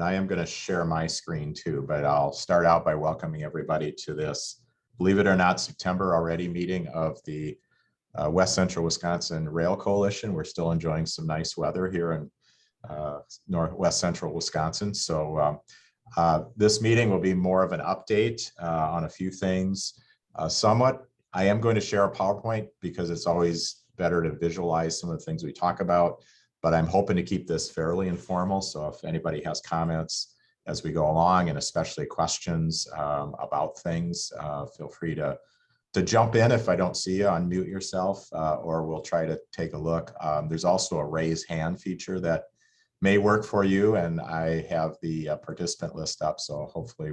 and I am going to share my screen too, but I'll start out by welcoming everybody to this, believe it or not, September already meeting of the West Central Wisconsin Rail Coalition. We're still enjoying some nice weather here in Northwest Central Wisconsin. So this meeting will be more of an update on a few things. Somewhat, I am going to share a PowerPoint because it's always better to visualize some of the things we talk about, but I'm hoping to keep this fairly informal. So if anybody has comments as we go along, and especially questions about things, feel free to jump in. If I don't see you, unmute yourself, or we'll try to take a look. There's also a raise hand feature that may work for you, and I have the participant list up, so hopefully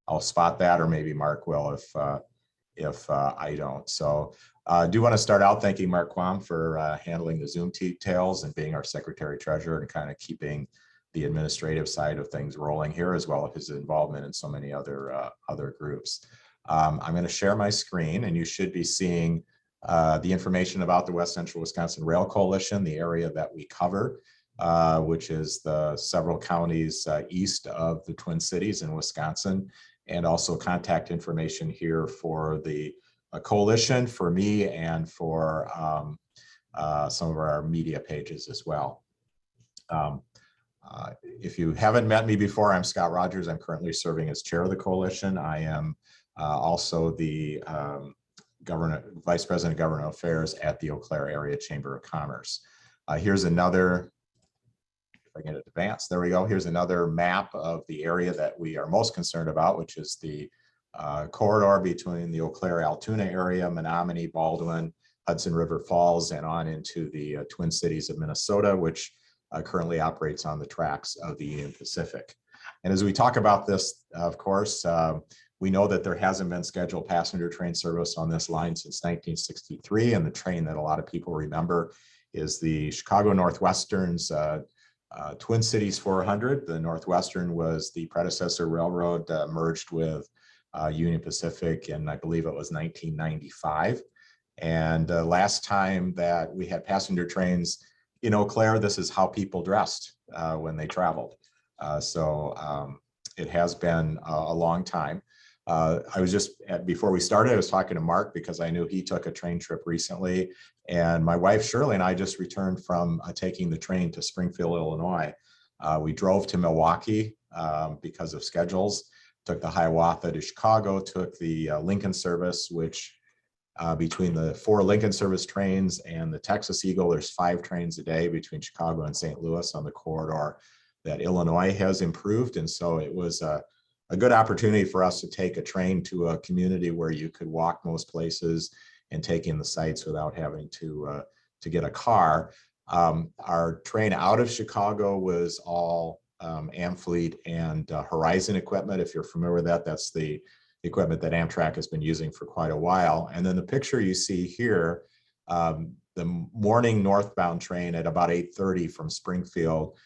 I'll spot that, or maybe Mark will if I don't. So I do want to start out thanking Mark Quam for handling the Zoom details and being our secretary treasurer and kind of keeping the administrative side of things rolling here, as well as his involvement in so many other groups. I'm going to share my screen, and you should be seeing the information about the West Central Wisconsin Rail Coalition, the area that we cover, which is the several counties east of the Twin Cities in Wisconsin, and also contact information here for the coalition, for me, and for some of our media pages as well. If you haven't met me before, I'm Scott Rogers. I'm currently serving as chair of the coalition. I am also the Vice President of Government Affairs at the Eau Claire Area Chamber of Commerce. Here's another, if I get it advanced, there we go. Here's another map of the area that we are most concerned about, which is the corridor between the Eau Claire Altoona area, Menominee, Baldwin, Hudson River Falls, and on into the Twin Cities of Minnesota, which currently operates on the tracks of the Union Pacific. And as we talk about this, of course, we know that there hasn't been scheduled passenger train service on this line since 1963, and the train that a lot of people remember is the Chicago Northwestern's Twin Cities 400. The Northwestern was the predecessor railroad, merged with Union Pacific, and I believe it was 1995. And last time that we had passenger trains in Eau Claire, this is how people dressed when they traveled. It has been a long time. I was just, before we started, I was talking to Mark because I knew he took a train trip recently, and my wife Shirley and I just returned from taking the train to Springfield, Illinois. We drove to Milwaukee because of schedules, took the Hiawatha to Chicago, took the Lincoln service, which between the 4 Lincoln service trains and the Texas Eagle, there's 5 trains a day between Chicago and St. Louis on the corridor that Illinois has improved. And so it was a good opportunity for us to take a train to a community where you could walk most places and take in the sights without having to get a car. Our train out of Chicago was all Amfleet and Horizon equipment. If you're familiar with that, that's the equipment that Amtrak has been using for quite a while. And then the picture you see here, the morning northbound train at about 8:30 from Springfield,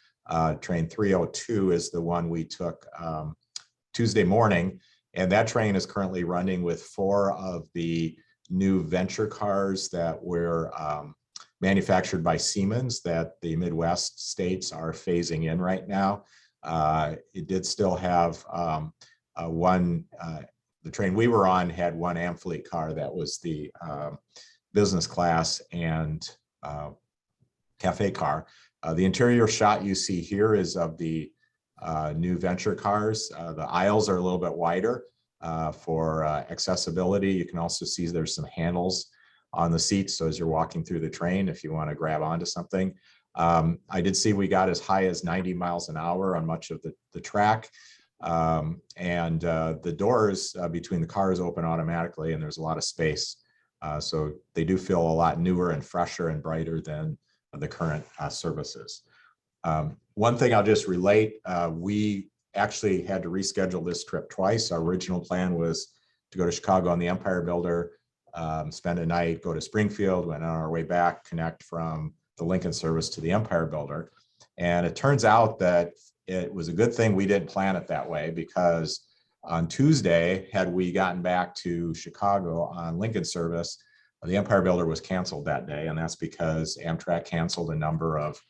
train 302 is the one we took Tuesday morning. And that train is currently running with 4 of the new venture cars that were manufactured by Siemens that the Midwest states are phasing in right now. It did still have the train we were on had one Amfleet car that was the business class and cafe car. The interior shot you see here is of the new venture cars. The aisles are a little bit wider for accessibility. You can also see there's some handles on the seats, so as you're walking through the train, if you want to grab onto something. I did see we got as high as 90 miles an hour on much of the track. And the doors between the cars open automatically, and there's a lot of space. So they do feel a lot newer and fresher and brighter than the current services. One thing I'll just relate, we actually had to reschedule this trip twice. Our original plan was to go to Chicago on the Empire Builder, spend a night, go to Springfield, went on our way back, connect from the Lincoln service to the Empire Builder. And it turns out that it was a good thing we didn't plan it that way, because on Tuesday, had we gotten back to Chicago on Lincoln service, the Empire Builder was canceled that day. And that's because Amtrak canceled a number of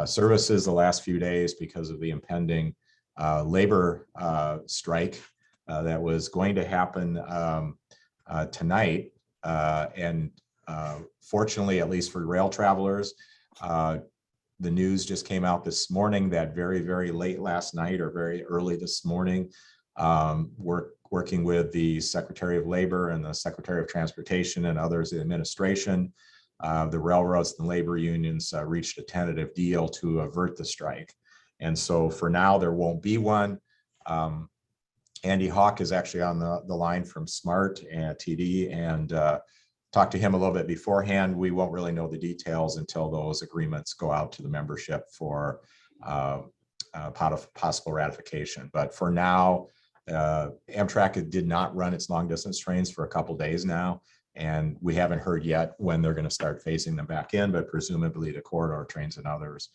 services the last few days because of the impending labor strike that was going to happen tonight. And fortunately, at least for rail travelers, the news just came out this morning that very, very late last night or very early this morning, working with the Secretary of Labor and the Secretary of Transportation and others in the administration, the railroads and labor unions reached a tentative deal to avert the strike. And so for now, there won't be one. Andy Hawk is actually on the line from SMART and TD, and talked to him a little bit beforehand. We won't really know the details until those agreements go out to the membership for possible ratification. But for now, Amtrak did not run its long distance trains for a couple days now, and we haven't heard yet when they're going to start phasing them back in, but presumably the corridor trains and others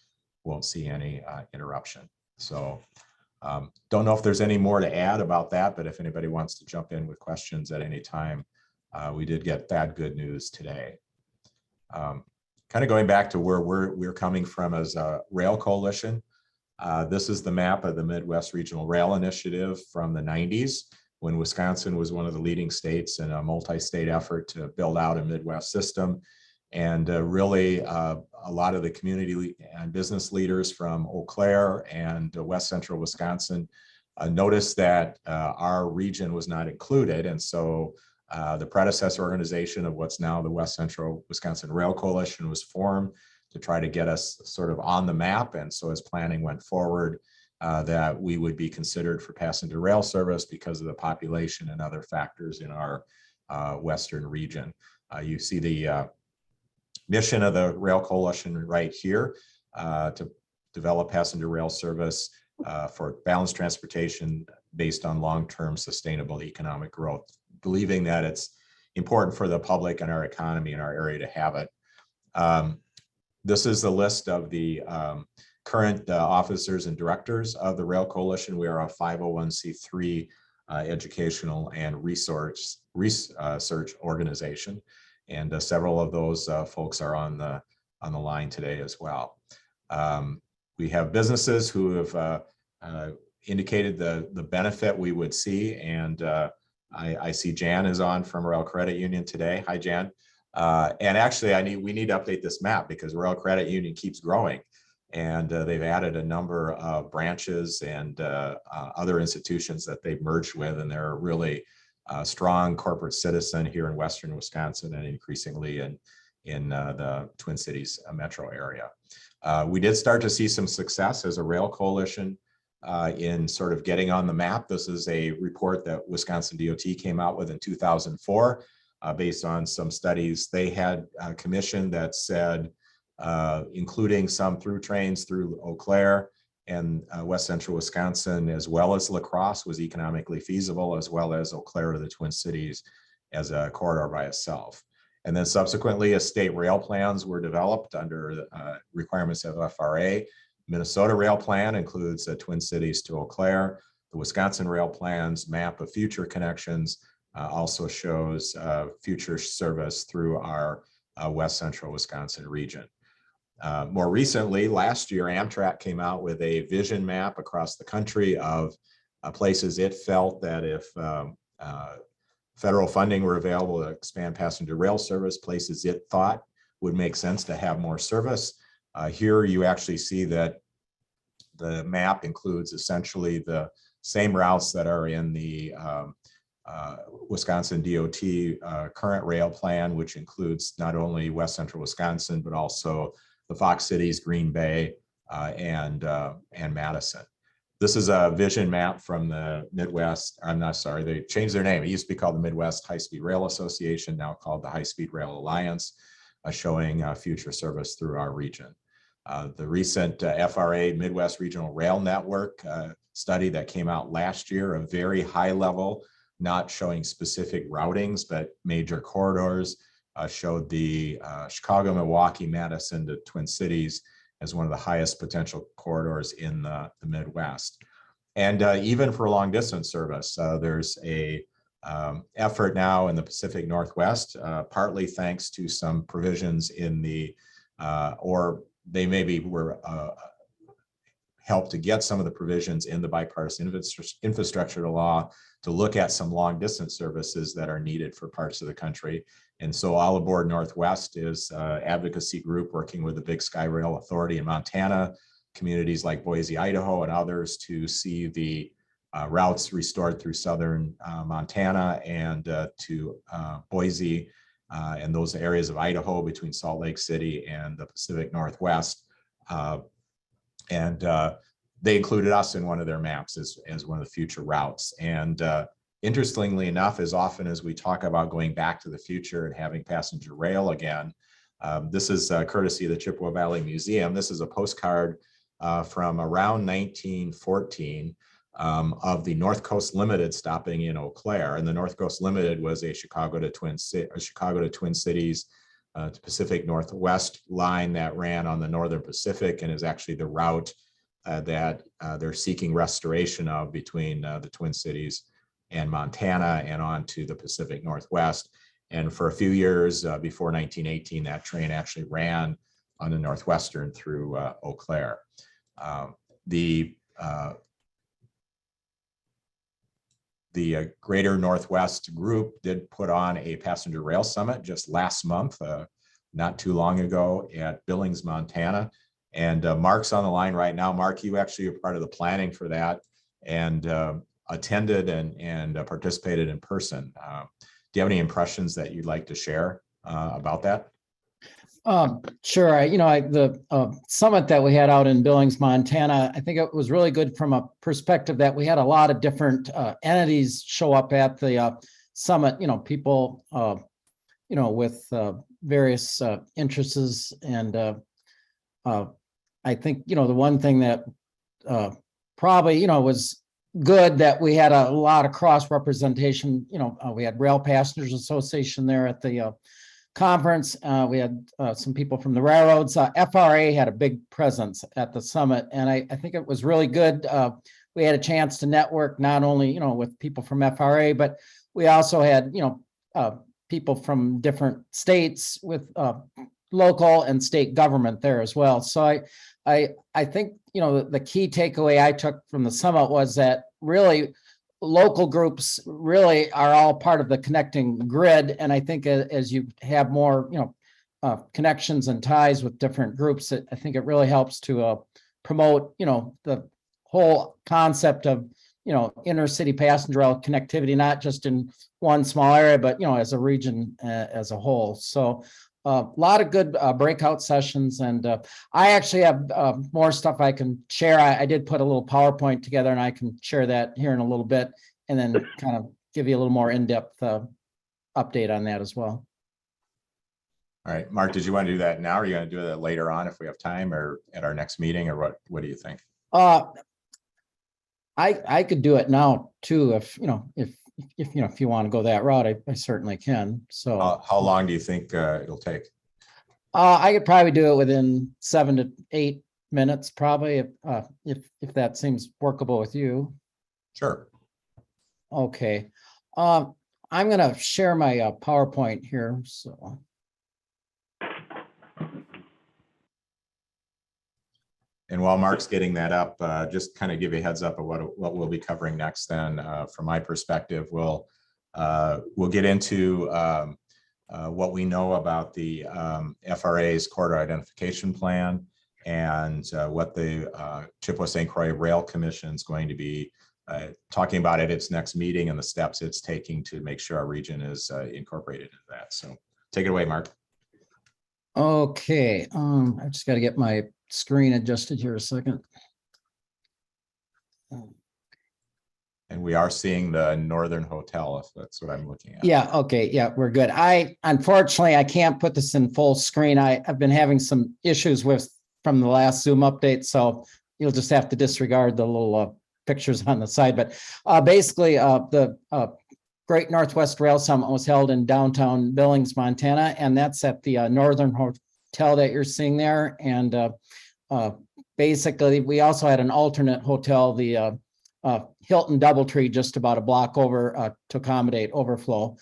won't see any interruption. So don't know if there's any more to add about that, but if anybody wants to jump in with questions at any time, we did get that good news today. Kind of going back to where we're coming from as a rail coalition. This is the map of the Midwest Regional Rail Initiative from the 90s, when Wisconsin was one of the leading states in a multi-state effort to build out a Midwest system. And really, a lot of the community and business leaders from Eau Claire and West Central Wisconsin noticed that our region was not included. And so the predecessor organization of what's now the West Central Wisconsin Rail Coalition was formed to try to get us sort of on the map. And so as planning went forward, that we would be considered for passenger rail service because of the population and other factors in our Western region. You see the mission of the Rail Coalition right here, to develop passenger rail service for balanced transportation based on long-term sustainable economic growth, believing that it's important for the public and our economy in our area to have it. This is the list of the current officers and directors of the Rail Coalition. We are a 501c3 educational and research organization, and several of those folks are on the line today as well. We have businesses who have indicated the benefit we would see, and I see Jan is on from Rail Credit Union today. Hi, Jan. And actually, we need to update this map because Rail Credit Union keeps growing, and they've added a number of branches and other institutions that they've merged with, and they're really a strong corporate citizen here in Western Wisconsin and increasingly in the Twin Cities metro area. We did start to see some success as a rail coalition in sort of getting on the map. This is a report that Wisconsin DOT came out with in 2004 based on some studies they had commissioned that said, including some through trains through Eau Claire and West Central Wisconsin, as well as La Crosse, was economically feasible, as well as Eau Claire to the Twin Cities as a corridor by itself. And then subsequently, as state rail plans were developed under requirements of FRA. Minnesota rail plan includes the Twin Cities to Eau Claire. The Wisconsin rail plan's map of future connections also shows future service through our West Central Wisconsin region. More recently, last year, Amtrak came out with a vision map across the country of places it felt that if federal funding were available to expand passenger rail service, places it thought would make sense to have more service. Here you actually see that the map includes essentially the same routes that are in the Wisconsin DOT current rail plan, which includes not only West Central Wisconsin, but also the Fox Cities, Green Bay, and Madison. This is a vision map from the Midwest. I'm not sorry, they changed their name. It used to be called the Midwest High-Speed Rail Association, now called the High-Speed Rail Alliance, showing future service through our region. The recent FRA Midwest Regional Rail Network study that came out last year, a very high level, not showing specific routings, but major corridors, showed the Chicago, Milwaukee, Madison to Twin Cities as one of the highest potential corridors in the Midwest. And even for long distance service, there's a effort now in the Pacific Northwest, partly thanks to some provisions in the, or they maybe were help to get some of the provisions in the bipartisan infrastructure law to look at some long distance services that are needed for parts of the country. And so All Aboard Northwest is an advocacy group working with the Big Sky Rail Authority in Montana, communities like Boise, Idaho, and others to see the routes restored through southern Montana and to Boise and those areas of Idaho between Salt Lake City and the Pacific Northwest. They included us in one of their maps as one of the future routes. And interestingly enough, as often as we talk about going back to the future and having passenger rail again, this is courtesy of the Chippewa Valley Museum. This is a postcard from around 1914 of the North Coast Limited stopping in Eau Claire. And the North Coast Limited was a Chicago to Twin Cities to Pacific Northwest line that ran on the Northern Pacific and is actually the route that they're seeking restoration of between the Twin Cities and Montana and on to the Pacific Northwest. And for a few years before 1918, that train actually ran on the Northwestern through Eau Claire. The Greater Northwest Group did put on a passenger rail summit just last month, not too long ago at Billings, Montana. And Mark's on the line right now. Mark, you actually are part of the planning for that and attended and participated in person. Do you have any impressions that you'd like to share about that? Sure. The summit that we had out in Billings, Montana, I think it was really good from a perspective that we had a lot of different entities show up at the summit, people, with various interests. And I think, the one thing that probably, was good that we had a lot of cross representation. We had Rail Passengers Association there at the conference. We had some people from the railroads. FRA had a big presence at the summit, and I think it was really good. We had a chance to network not only with people from FRA, but we also had people from different states with local and state government there as well. So I think the key takeaway I took from the summit was that really local groups really are all part of the connecting grid. And I think as you have more, connections and ties with different groups, I think it really helps to promote, the whole concept of, intercity passenger rail connectivity, not just in one small area, but, as a region as a whole. So a lot of good breakout sessions. And I actually have more stuff I can share. I did put a little PowerPoint together, and I can share that here in a little bit, and then kind of give you a little more in-depth update on that as well. All right, Mark, did you want to do that now? Or are you going to do that later on if we have time, or at our next meeting, or what do you think? I could do it now too, if you want to go that route, I certainly can. So how long do you think it'll take? I could probably do it within 7 to 8 minutes, probably, if that seems workable with you. Sure. Okay. I'm going to share my PowerPoint here. So. And while Mark's getting that up, just kind of give you a heads up of what we'll be covering next. Then, from my perspective, we'll get into what we know about the FRA's corridor identification plan and what the Chippewa St. Croix Rail Commission is going to be talking about at its next meeting and the steps it's taking to make sure our region is incorporated into that. So take it away, Mark. Okay, I just got to get my screen adjusted here a second. And we are seeing the Northern Hotel, if that's what I'm looking at. Yeah, okay, yeah, we're good. Unfortunately, I can't put this in full screen. I've been having some issues from the last Zoom update, so you'll just have to disregard the little pictures on the side. But basically, the Great Northwest Rail Summit was held in downtown Billings, Montana, and that's at the Northern Hotel that you're seeing there. And basically, we also had an alternate hotel, the Hilton Doubletree, just about a block over to accommodate overflow.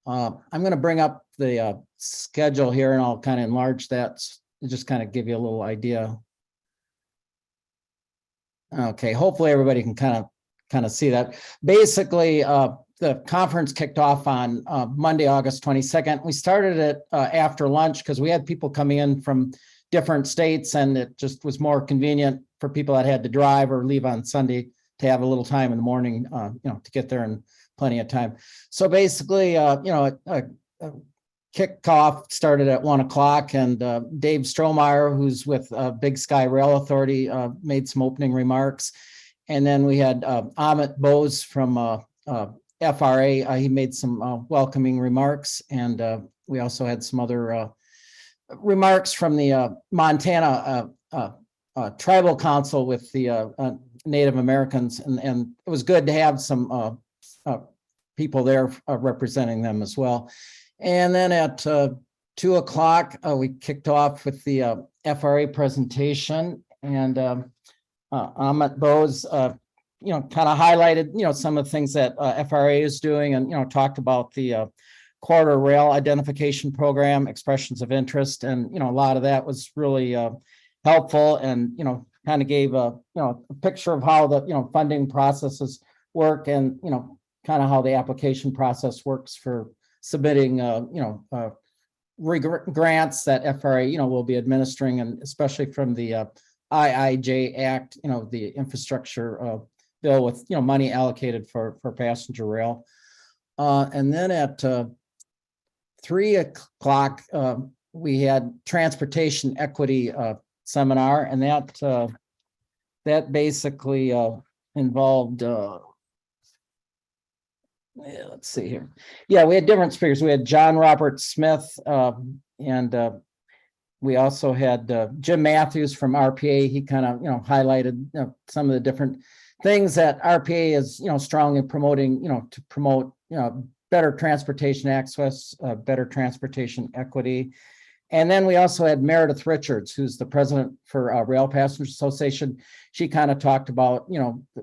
I'm going to bring up the schedule here, and I'll kind of enlarge that to just kind of give you a little idea. Okay, hopefully everybody can kind of see that. Basically, the conference kicked off on Monday, August 22nd. We started it after lunch because we had people coming in from different states, and it just was more convenient for people that had to drive or leave on Sunday to have a little time in the morning, to get there in plenty of time. So basically, kickoff started at 1 o'clock, and Dave Strohmeyer, who's with Big Sky Rail Authority, made some opening remarks. And then we had Amit Bose from FRA. He made some welcoming remarks. And we also had some other remarks from the Montana Tribal Council with the Native Americans. And it was good to have some people there representing them as well. And then at 2 o'clock, we kicked off with the FRA presentation, and Amit Bose, kind of highlighted, some of the things that FRA is doing, and, talked about the corridor rail identification program, expressions of interest. And, a lot of that was really helpful, and, kind of gave a picture of how the, funding processes work, and, kind of how the application process works for submitting, grants that FRA, will be administering, and especially from the IIJ Act, the infrastructure bill with, money allocated for passenger rail. And then at 3 o'clock, we had transportation equity seminar, and that basically involved let's see here. Yeah, we had different speakers. We had John Robert Smith, and we also had Jim Matthews from RPA. He kind of, highlighted some of the different things that RPA is, strongly promoting, to promote, better transportation access, better transportation equity. And then we also had Meredith Richards, who's the president for Rail Passengers Association. She kind of talked about,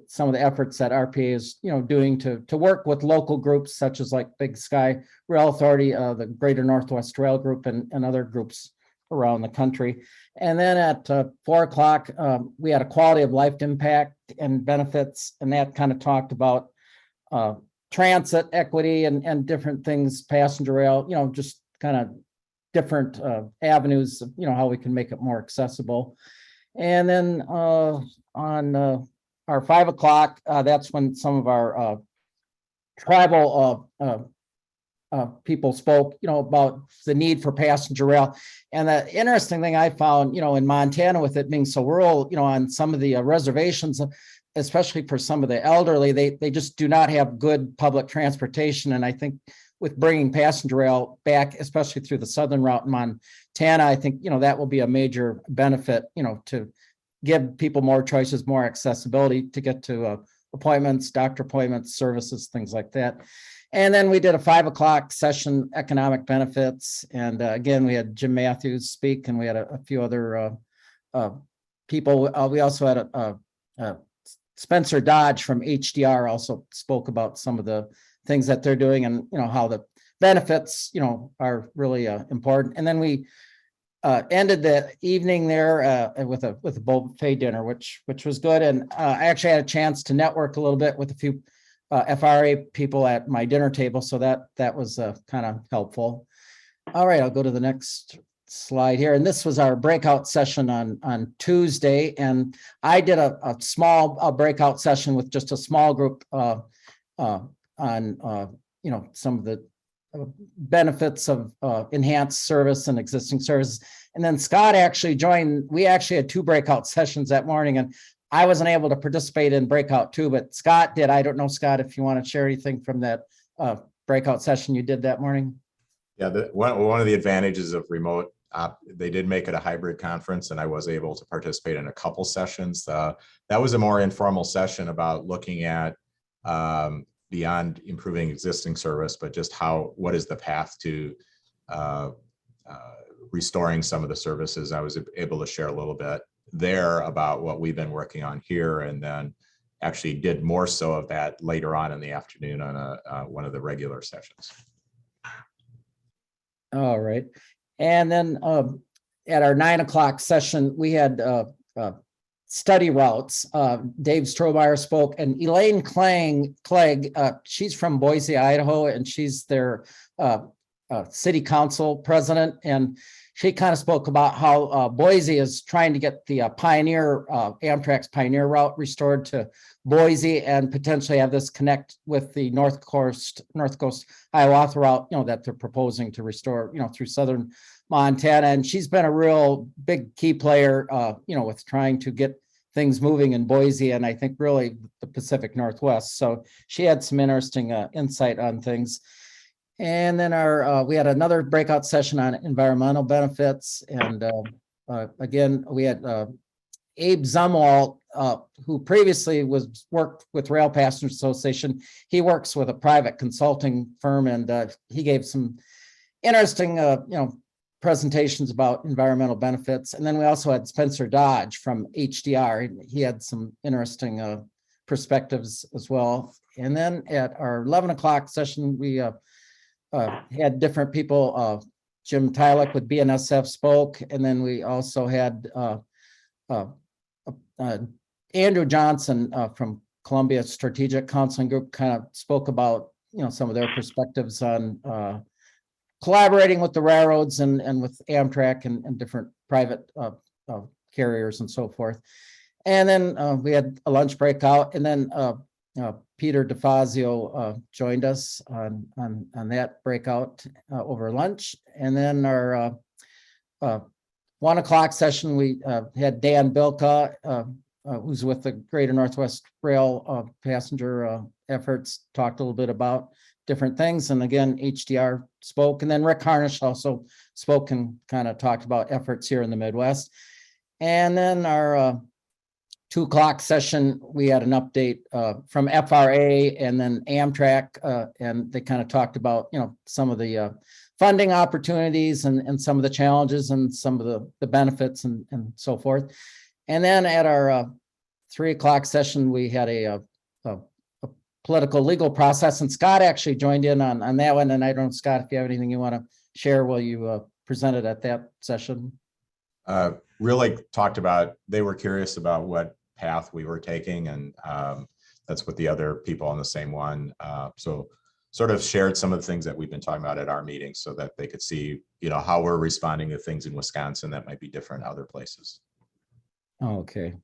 some of the efforts that RPA is, doing to work with local groups such as like Big Sky Rail Authority, the Greater Northwest Rail Group, and other groups around the country. And then at 4 o'clock, we had a quality of life impact and benefits, and that kind of talked about transit equity and different things, passenger rail, just kind of different avenues of, how we can make it more accessible. And then on our 5 o'clock, that's when some of our tribal people spoke, about the need for passenger rail. And the interesting thing I found, in Montana, with it being so rural, on some of the reservations, especially for some of the elderly, they just do not have good public transportation. And I think with bringing passenger rail back, especially through the southern route in Montana, I think, that will be a major benefit, to give people more choices, more accessibility to get to appointments, doctor appointments, services, things like that. And then we did a 5 o'clock session, economic benefits. And again, we had Jim Matthews speak, and we had a few other people. We also had Spencer Dodge from HDR also spoke about some of the things that they're doing, and how the benefits are really important. And then we ended the evening there with a buffet dinner, which was good. And I actually had a chance to network a little bit with a few FRA people at my dinner table, so that was kind of helpful. All right, I'll go to the next slide here. And this was our breakout session on Tuesday, and I did a small breakout session with just a small group on some of the benefits of enhanced service and existing services. And then Scott actually joined. We actually had 2 breakout sessions that morning, and I wasn't able to participate in breakout 2, but Scott did. I don't know, Scott, if you want to share anything from that breakout session you did that morning. Yeah, one of the advantages of remote, they did make it a hybrid conference, and I was able to participate in a couple sessions. That was a more informal session about looking at beyond improving existing service, but just what is the path to restoring some of the services. I was able to share a little bit there about what we've been working on here, and then actually did more so of that later on in the afternoon on one of the regular sessions. All right. And then at our 9 o'clock session, we had study routes. Dave Strohmeyer spoke, and Elaine Clegg, she's from Boise, Idaho, and she's their city council president. And she kind of spoke about how Boise is trying to get the Amtrak's Pioneer route restored to Boise and potentially have this connect with the North Coast Hiawatha route, that they're proposing to restore, through southern Montana. And she's been a real big key player, with trying to get things moving in Boise and I think really the Pacific Northwest. So she had some interesting insight on things. And then we had another breakout session on environmental benefits. And again, we had Abe Zumwalt, who previously worked with Rail Passengers Association. He works with a private consulting firm, and he gave some interesting, presentations about environmental benefits. And then we also had Spencer Dodge from HDR. He had some interesting perspectives as well. And then at our 11 o'clock session, we had different people. Jim Tylock with BNSF spoke, and then we also had Andrew Johnson from Columbia Strategic Counseling Group kind of spoke about some of their perspectives on collaborating with the railroads and with Amtrak and different private carriers and so forth. And then we had a lunch breakout, and then Peter DeFazio joined us on that breakout over lunch. And then our 1 o'clock session, we had Dan Bilka, who's with the Greater Northwest Rail passenger efforts, talked a little bit about different things. And again, HDR spoke. And then Rick Harnish also spoke and kind of talked about efforts here in the Midwest. And then our 2 o'clock session, we had an update from FRA and then Amtrak, and they kind of talked about, some of the funding opportunities and some of the challenges and some of the benefits and so forth. And then at our 3 o'clock session, we had a political legal process, and Scott actually joined in on that one. And I don't know, Scott, if you have anything you want to share while you presented at that session. Really talked about, they were curious about what path we were taking, and that's what the other people on the same one. So sort of shared some of the things that we've been talking about at our meeting so that they could see, how we're responding to things in Wisconsin that might be different in other places. Okay.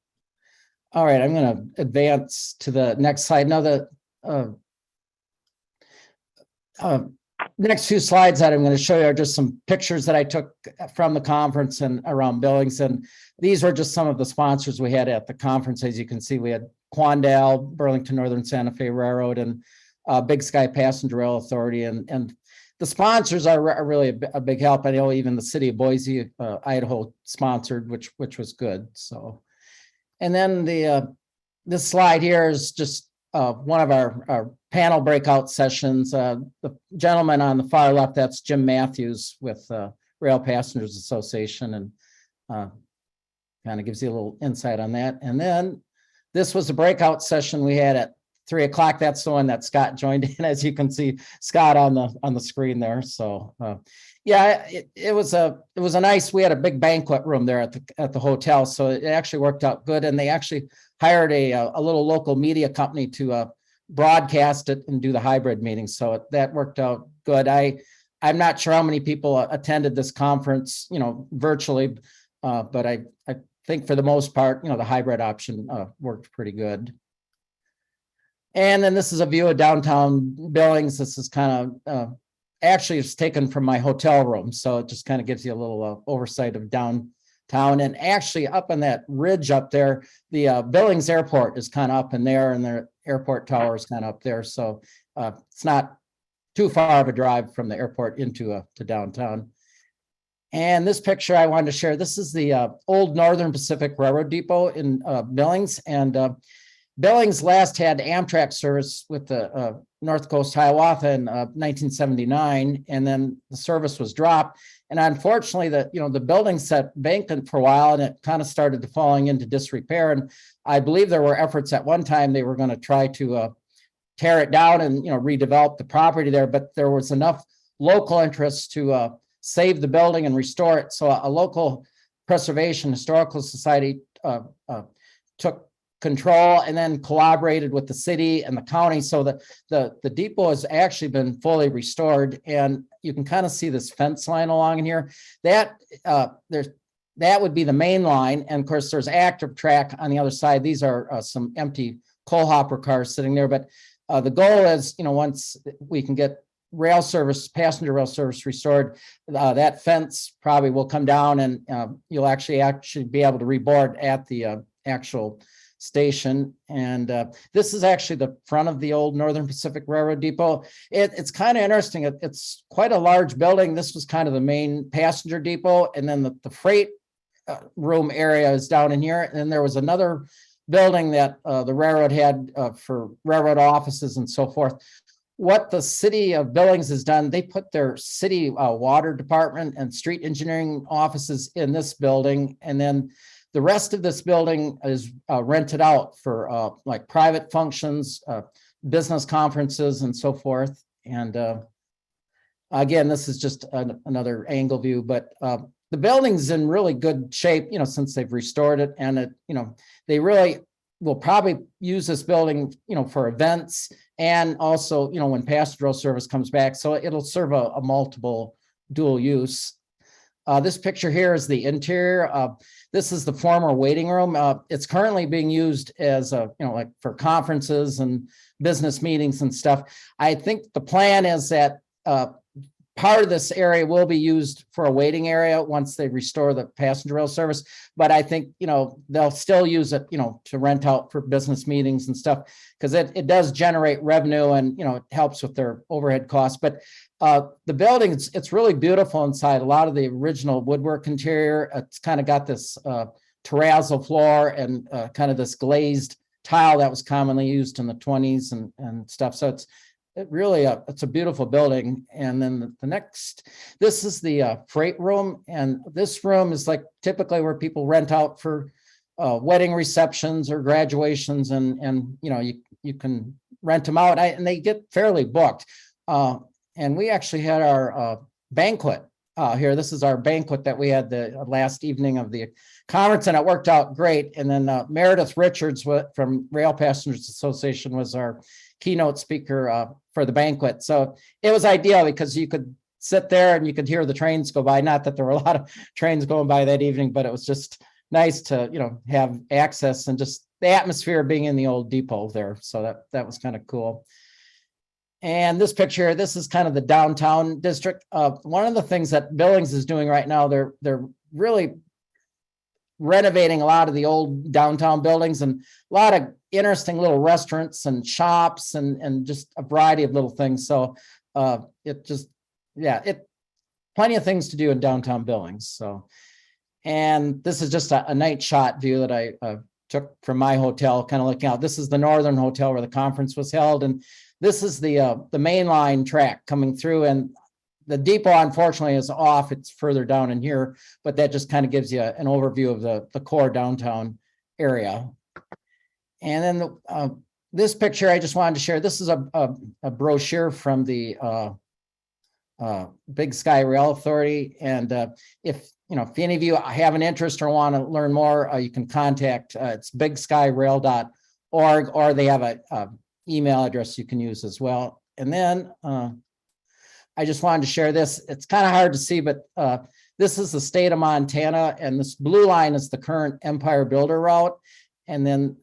All right, I'm going to advance to the next slide. Now the next few slides that I'm going to show you are just some pictures that I took from the conference and around Billings. And these were just some of the sponsors we had at the conference. As you can see, we had Quandale, Burlington Northern Santa Fe Railroad, and Big Sky Passenger Rail Authority. And the sponsors are really a big help. I know even the city of Boise, Idaho sponsored, which was good. So, and then this slide here is just one of our panel breakout sessions. The gentleman on the far left, that's Jim Matthews with Rail Passengers Association, and kind of gives you a little insight on that. And then this was a breakout session we had at 3 o'clock. That's the one that Scott joined in, as you can see Scott on the screen there. So yeah, it was a nice, we had a big banquet room there at the hotel. So it actually worked out good. And they actually hired a little local media company to broadcast it and do the hybrid meetings. So that worked out good. I'm not sure how many people attended this conference, virtually, but I think for the most part, the hybrid option worked pretty good. And then this is a view of downtown Billings. This is kind of actually it's taken from my hotel room. So it just kind of gives you a little oversight of downtown. And actually up on that ridge up there, the Billings Airport is kind of up in there, and the airport tower is kind of up there. So it's not too far of a drive from the airport into to downtown. And this picture I wanted to share, this is the old Northern Pacific Railroad Depot in Billings. And Billings last had Amtrak service with the North Coast Hiawatha in 1979, and then the service was dropped. And unfortunately, the building sat vacant for a while, and it kind of started to falling into disrepair. And I believe there were efforts at one time they were going to try to tear it down and redevelop the property there, but there was enough local interest to save the building and restore it. So a local preservation historical society took control and then collaborated with the city and the county. So that the depot has actually been fully restored, and you can kind of see this fence line along in here. That that would be the main line, and of course there's active track on the other side. These are some empty coal hopper cars sitting there, but the goal is, once we can get rail service, passenger rail service restored, that fence probably will come down, and you'll actually be able to reboard at the actual station. And this is actually the front of the old Northern Pacific Railroad depot. It's kind of interesting. It's quite a large building. This was kind of the main passenger depot, and then the freight room area is down in here. And then there was another building that the railroad had for railroad offices and so forth. What the city of Billings has done, they put their city water department and street engineering offices in this building, and then the rest of this building is rented out for like private functions, business conferences, and so forth. And again, this is just another angle view, but the building's in really good shape, since they've restored it, and they really will probably use this building, for events, and also, when passenger rail service comes back. So it'll serve a multiple dual use. This picture here is the interior. This is the former waiting room. It's currently being used as like for conferences and business meetings and stuff. I think the plan is that part of this area will be used for a waiting area once they restore the passenger rail service. But I think, they'll still use it, to rent out for business meetings and stuff, because it does generate revenue, and, it helps with their overhead costs. But the building, it's really beautiful inside. A lot of the original woodwork interior, it's kind of got this terrazzo floor and kind of this glazed tile that was commonly used in the 20s and stuff. So it's a beautiful building. And then the next, this is the freight room. And this room is like typically where people rent out for wedding receptions or graduations. And you can rent them out, and they get fairly booked. And we actually had our banquet here. This is our banquet that we had the last evening of the conference, and it worked out great. And then Meredith Richards from Rail Passengers Association was our keynote speaker for the banquet. So it was ideal because you could sit there and you could hear the trains go by. Not that there were a lot of trains going by that evening, but it was just nice to, have access and just the atmosphere of being in the old depot there. So that was kind of cool. And this picture, this is kind of the downtown district. One of the things that Billings is doing right now, they're really renovating a lot of the old downtown buildings, and a lot of interesting little restaurants and shops and just a variety of little things. So plenty of things to do in downtown Billings. So, and this is just a night shot view that I took from my hotel, kind of looking out. This is the Northern Hotel where the conference was held, and this is the main line track coming through, and the depot unfortunately is off. It's further down in here, but that just kind of gives you an overview of the core downtown area. And then this picture I just wanted to share. This is a brochure from the Big Sky Rail Authority. And if any of you have an interest or want to learn more, you can contact, it's bigskyrail.org, or they have a email address you can use as well. And then I just wanted to share this. It's kind of hard to see, but this is the state of Montana, and this blue line is the current Empire Builder route. And then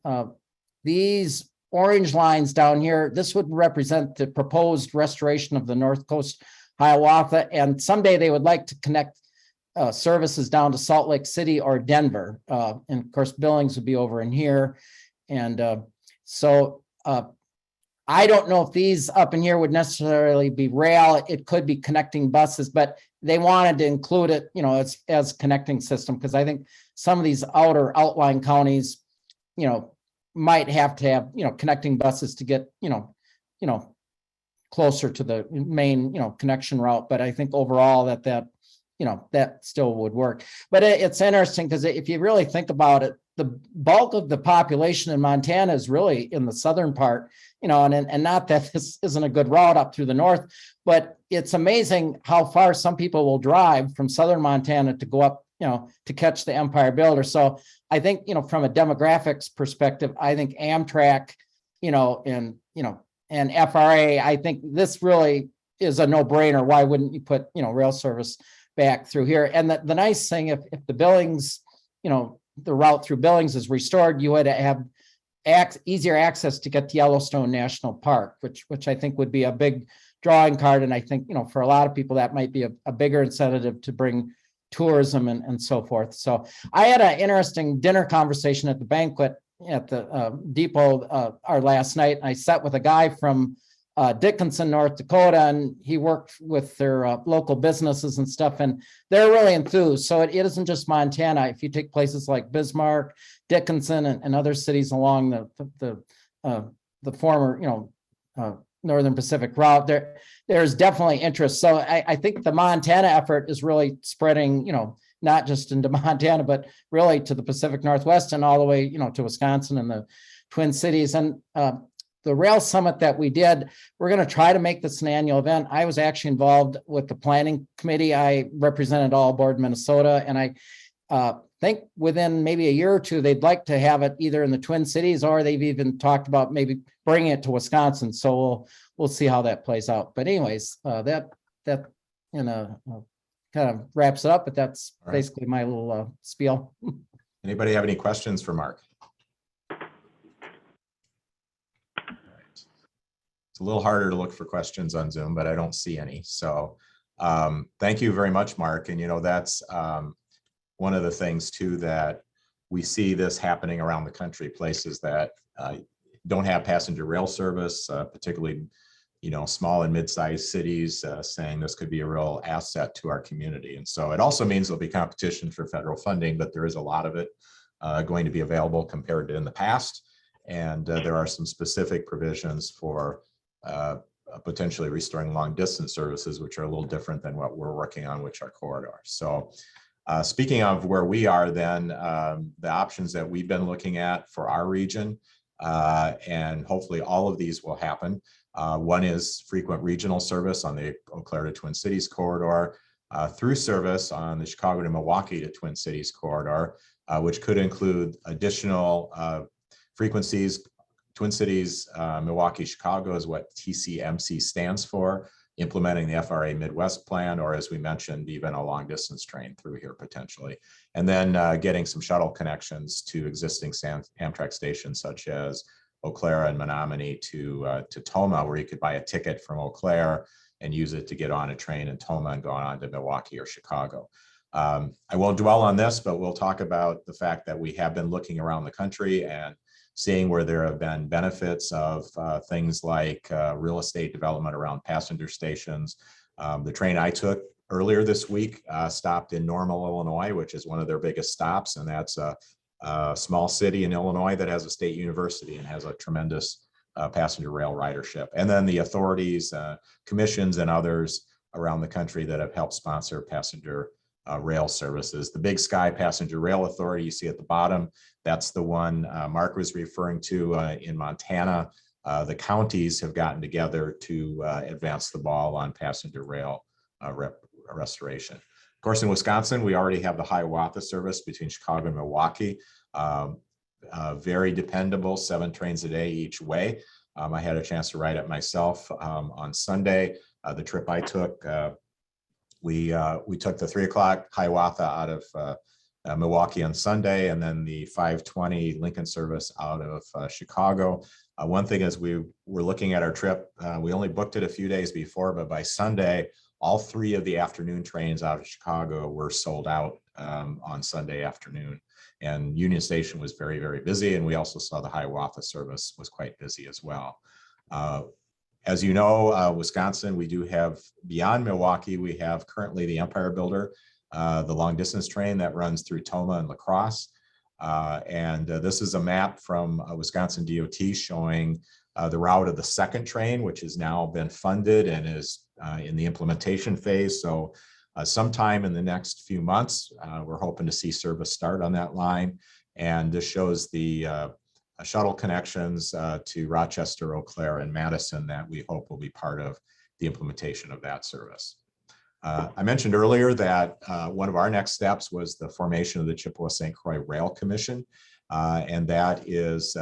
these orange lines down here, this would represent the proposed restoration of the North Coast Hiawatha. And someday they would like to connect services down to Salt Lake City or Denver. And of course, Billings would be over in here. And so I don't know if these up in here would necessarily be rail. It could be connecting buses, but they wanted to include it, as connecting system, because I think some of these outer outlying counties, might have to have, connecting buses to get, closer to the main, connection route. But I think overall that still would work. But it's interesting because if you really think about it, the bulk of the population in Montana is really in the southern part, and not that this isn't a good route up through the north, but it's amazing how far some people will drive from southern Montana to go up, to catch the Empire Builder. So I think, from a demographics perspective, I think Amtrak, and FRA, I think this really is a no-brainer. Why wouldn't you put, rail service back through here? And the nice thing, if the Billings, the route through Billings is restored, you would have easier access to get to Yellowstone National Park, which I think would be a big drawing card. And I think, for a lot of people, that might be a bigger incentive to bring tourism and so forth. So I had an interesting dinner conversation at the banquet at the depot last night. I sat with a guy from Dickinson, North Dakota, and he worked with their local businesses and stuff, and they're really enthused. So it isn't just Montana. If you take places like Bismarck, Dickinson, and other cities along the former, Northern Pacific route, there's definitely interest. So I think the Montana effort is really spreading, not just into Montana, but really to the Pacific Northwest and all the way, to Wisconsin and the Twin Cities. And the rail summit that we did, we're going to try to make this an annual event. I was actually involved with the planning committee. I represented All Aboard Minnesota, and I think within maybe a year or two, they'd like to have it either in the Twin Cities, or they've even talked about maybe bringing it to Wisconsin. So we'll see how that plays out. But anyways, that kind of wraps it up, but that's All right. basically my little spiel. Anybody have any questions for Mark? All right. It's a little harder to look for questions on Zoom, but I don't see any. So thank you very much, Mark. And that's one of the things too that we see this happening around the country, places that don't have passenger rail service, particularly small and mid-sized cities, saying this could be a real asset to our community. And so it also means there'll be competition for federal funding, but there is a lot of it going to be available compared to in the past. And there are some specific provisions for potentially restoring long distance services, which are a little different than what we're working on, which are corridors. So speaking of where we are then, the options that we've been looking at for our region, and hopefully all of these will happen. One is frequent regional service on the Eau Claire to Twin Cities corridor, through service on the Chicago to Milwaukee to Twin Cities corridor, which could include additional frequencies. Twin Cities, Milwaukee, Chicago is what TCMC stands for, implementing the FRA Midwest plan, or as we mentioned, even a long distance train through here potentially. And then getting some shuttle connections to existing Amtrak stations such as Eau Claire and Menominee to Toma, where you could buy a ticket from Eau Claire and use it to get on a train in Toma and go on to Milwaukee or Chicago. I won't dwell on this, but we'll talk about the fact that we have been looking around the country and seeing where there have been benefits of things like real estate development around passenger stations. The train I took earlier this week stopped in Normal, Illinois, which is one of their biggest stops, and that's a small city in Illinois that has a state university and has a tremendous passenger rail ridership. And then the authorities, commissions, and others around the country that have helped sponsor passenger rail services. The Big Sky Passenger Rail Authority you see at the bottom, that's the one Mark was referring to in Montana. The counties have gotten together to advance the ball on passenger rail restoration. Of course, in Wisconsin, we already have the Hiawatha service between Chicago and Milwaukee. Very dependable, 7 trains a day each way. I had a chance to ride it myself on Sunday. The trip I took, we took the 3 o'clock Hiawatha out of Milwaukee on Sunday, and then the 5:20 Lincoln service out of Chicago. One thing is we were looking at our trip, we only booked it a few days before, but by Sunday, all 3 of the afternoon trains out of Chicago were sold out on Sunday afternoon. And Union Station was very, very busy. And we also saw the Hiawatha service was quite busy as well. As you know, Wisconsin, we do have, beyond Milwaukee, we have currently the Empire Builder, the long distance train that runs through Toma and La Crosse. And this is a map from Wisconsin DOT showing the route of the 2nd train, which has now been funded and is in the implementation phase. So sometime in the next few months, we're hoping to see service start on that line. And this shows the shuttle connections to Rochester, Eau Claire, and Madison that we hope will be part of the implementation of that service. I mentioned earlier that one of our next steps was the formation of the Chippewa-St. Croix Rail Commission. And that is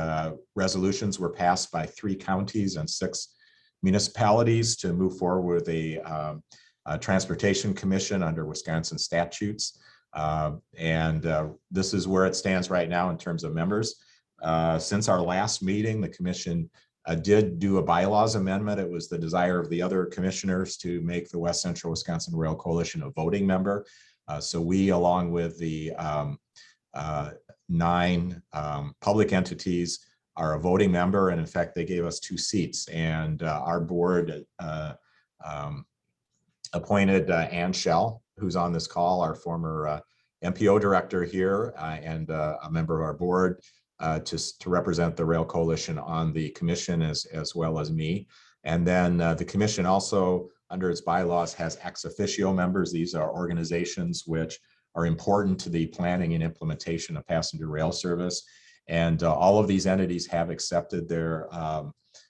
resolutions were passed by 3 counties and 6 municipalities to move forward with a transportation commission under Wisconsin statutes. This is where it stands right now in terms of members. Since our last meeting, the commission did do a bylaws amendment. It was the desire of the other commissioners to make the West Central Wisconsin Rail Coalition a voting member. So we, along with the 9 public entities, are a voting member. And in fact, they gave us 2 seats. And our board appointed Ann Schell, who's on this call, our former MPO director here and a member of our board, to represent the Rail Coalition on the commission as well as me. And then the commission also, under its bylaws, has ex officio members. These are organizations which are important to the planning and implementation of passenger rail service. And all of these entities have accepted their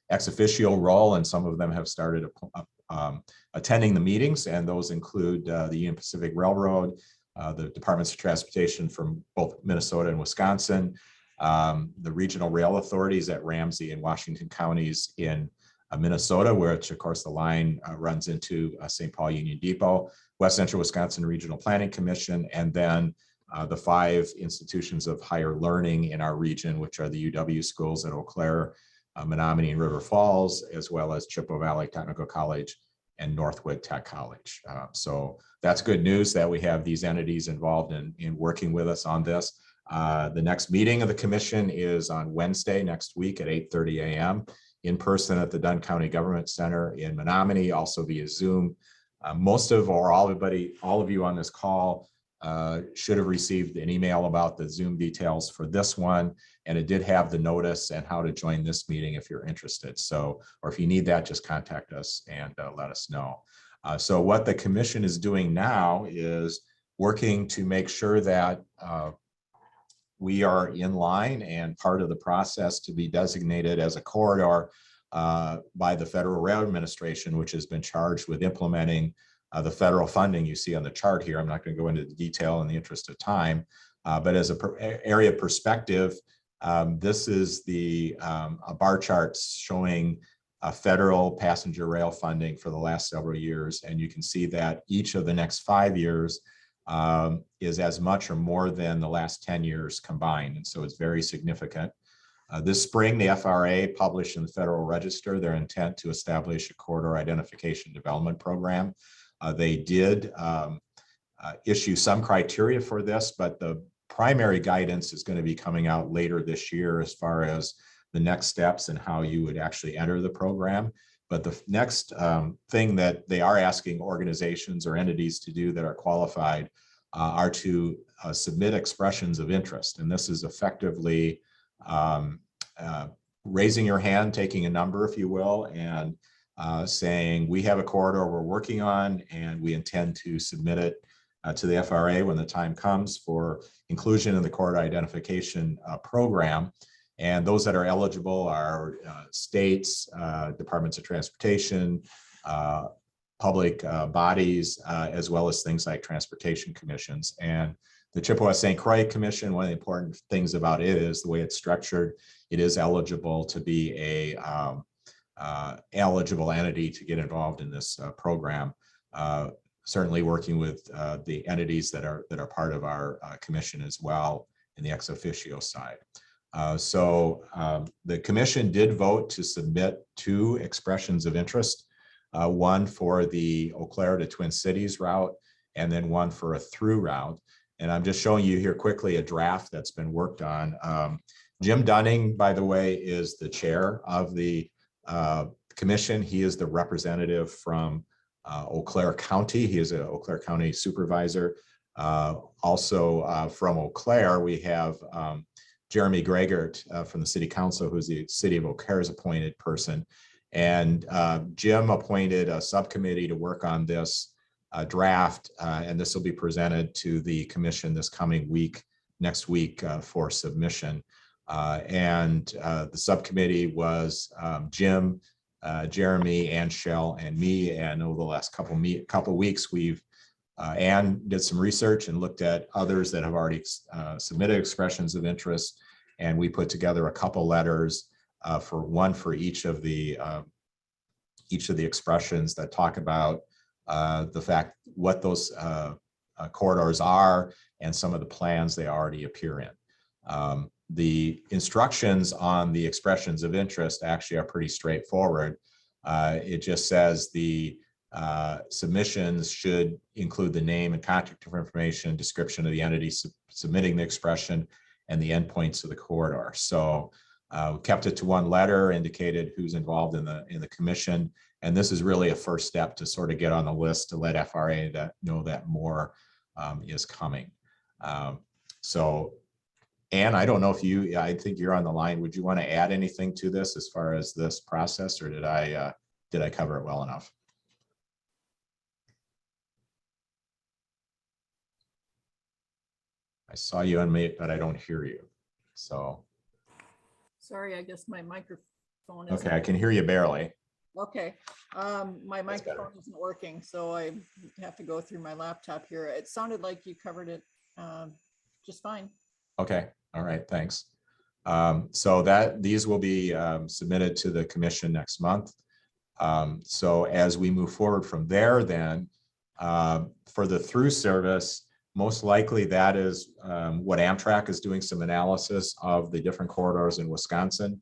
ex officio role, and some of them have started attending the meetings, and those include the Union Pacific Railroad, the Departments of Transportation from both Minnesota and Wisconsin, the regional rail authorities at Ramsey and Washington counties in Minnesota, which of course the line runs into St. Paul Union Depot, West Central Wisconsin Regional Planning Commission, and then the 5 institutions of higher learning in our region, which are the UW schools at Eau Claire, Menominee and River Falls, as well as Chippewa Valley Technical College and Northwood Tech College. So that's good news that we have these entities involved in working with us on this. The next meeting of the commission is on Wednesday next week at 8:30 a.m. in person at the Dunn County Government Center in Menominee, also via Zoom. Most of or all of you on this call should have received an email about the Zoom details for this one, and it did have the notice and how to join this meeting if you're interested. So, or if you need that, just contact us and let us know. So what the commission is doing now is working to make sure that we are in line and part of the process to be designated as a corridor by the Federal Railroad Administration, which has been charged with implementing the federal funding you see on the chart here. I'm not going to go into the detail in the interest of time, but as an area perspective, this is a bar chart showing federal passenger rail funding for the last several years. And you can see that each of the next 5 years is as much or more than the last 10 years combined. And so it's very significant. This spring, the FRA published in the Federal Register their intent to establish a corridor identification development program. They did issue some criteria for this, but the primary guidance is going to be coming out later this year as far as the next steps and how you would actually enter the program. But the next thing that they are asking organizations or entities to do that are qualified are to submit expressions of interest. And this is effectively raising your hand, taking a number, if you will, and saying, we have a corridor we're working on, and we intend to submit it to the FRA when the time comes for inclusion in the corridor identification program. And those that are eligible are states, departments of transportation, public bodies, as well as things like transportation commissions. And the Chippewa-St. Croix Commission, one of the important things about it is the way it's structured. It is eligible to be a eligible entity to get involved in this program. Certainly working with the entities that are part of our commission as well in the ex officio side. So the commission did vote to submit 2 expressions of interest, one for the Eau Claire to Twin Cities route, and then one for a through route. And I'm just showing you here quickly a draft that's been worked on. Jim Dunning, by the way, is the chair of the commission. He is the representative from Eau Claire County. He is an Eau Claire County supervisor. Also from Eau Claire, we have Jeremy Gregert from the city council, who's the city of Eau Claire's appointed person. And Jim appointed a subcommittee to work on this draft, and this will be presented to the commission this coming week, next week, for submission. The subcommittee was Jim, Jeremy and Shell and me. And over the last couple weeks, we've Anne did some research and looked at others that have already submitted expressions of interest. And we put together a couple letters for each of the expressions that talk about the fact what those corridors are and some of the plans they already appear in. The instructions on the expressions of interest actually are pretty straightforward. It just says the submissions should include the name and contact information, description of the entity submitting the expression, and the endpoints of the corridor. So we kept it to one letter, indicated who's involved in the commission, and this is really a first step to sort of get on the list to let FRA know that more is coming. So, Anne, I don't know if I think you're on the line. Would you want to add anything to this as far as this process, or did I cover it well enough? I saw you unmute, but I don't hear you. So. Sorry, I guess my microphone is. Okay, I can hear you barely. Okay, my microphone isn't working, so I have to go through my laptop here. It sounded like you covered it just fine. Okay, all right, thanks. So these will be submitted to the commission next month. So as we move forward from there, then for the through service, most likely that is what Amtrak is doing some analysis of the different corridors in Wisconsin.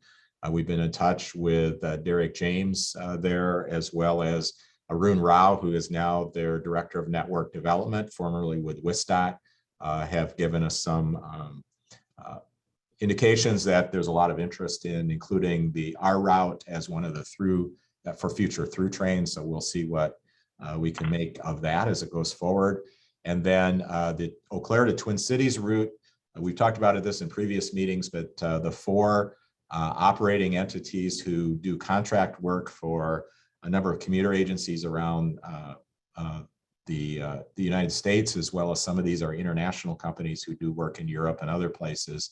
We've been in touch with Derek James there, as well as Arun Rao, who is now their Director of Network Development, formerly with WISDOT, have given us some indications that there's a lot of interest in including our route as one of the for future through trains. So we'll see what we can make of that as it goes forward. And then the Eau Claire to Twin Cities route, we've talked about this in previous meetings, but the 4 operating entities who do contract work for a number of commuter agencies around the United States, as well as some of these are international companies who do work in Europe and other places,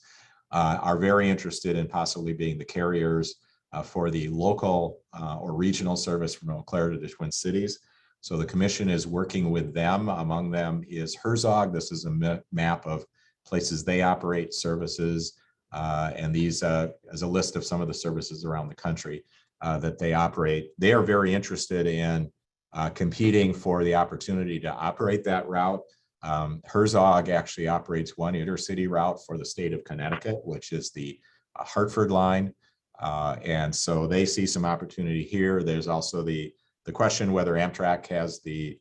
are very interested in possibly being the carriers for the local or regional service from Eau Claire to the Twin Cities. So the commission is working with them. Among them is Herzog. This is a map of places they operate services, and these is a list of some of the services around the country that they operate. They are very interested in competing for the opportunity to operate that route. Herzog actually operates one intercity route for the state of Connecticut, which is the Hartford line. And so they see some opportunity here. There's also the question whether Amtrak has the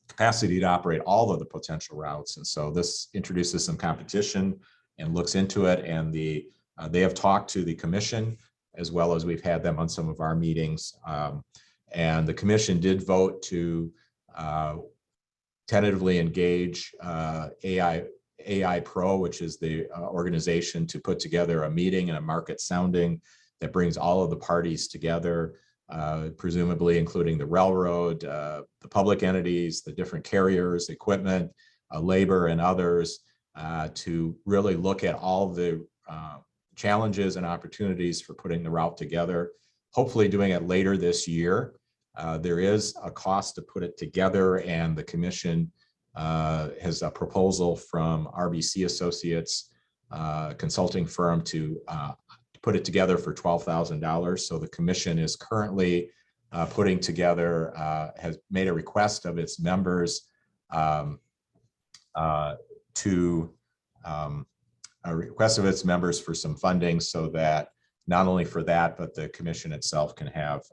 capacity to operate all of the potential routes. And so this introduces some competition and looks into it. And they have talked to the commission, as well as we've had them on some of our meetings. And the commission did vote to tentatively engage AI Pro, which is the organization to put together a meeting and a market sounding that brings all of the parties together, presumably including the railroad, the public entities, the different carriers, equipment, labor, and others, to really look at all the challenges and opportunities for putting the route together, hopefully doing it later this year. There is a cost to put it together, and the commission has a proposal from RBC Associates, consulting firm, to put it together for $12,000. So the commission is currently putting together, has made a request of its members for some funding, so that not only for that, but the commission itself can have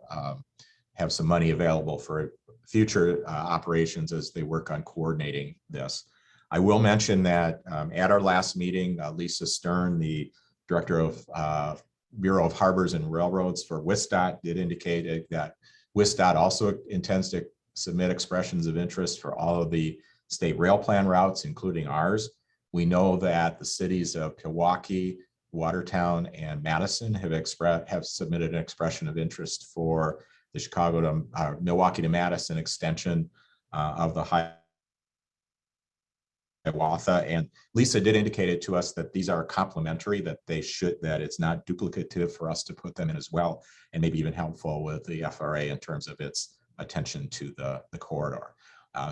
some money available for future operations as they work on coordinating this. I will mention that at our last meeting, Lisa Stern, the Director of Bureau of Harbors and Railroads for WISDOT, did indicate that WISDOT also intends to submit expressions of interest for all of the state rail plan routes, including ours. We know that the cities of Pewaukee, Watertown, and Madison have submitted an expression of interest for the Chicago to Milwaukee to Madison extension of the Hiawatha. And Lisa did indicate it to us that these are complementary, that it's not duplicative for us to put them in as well, and maybe even helpful with the FRA in terms of its attention to the corridor.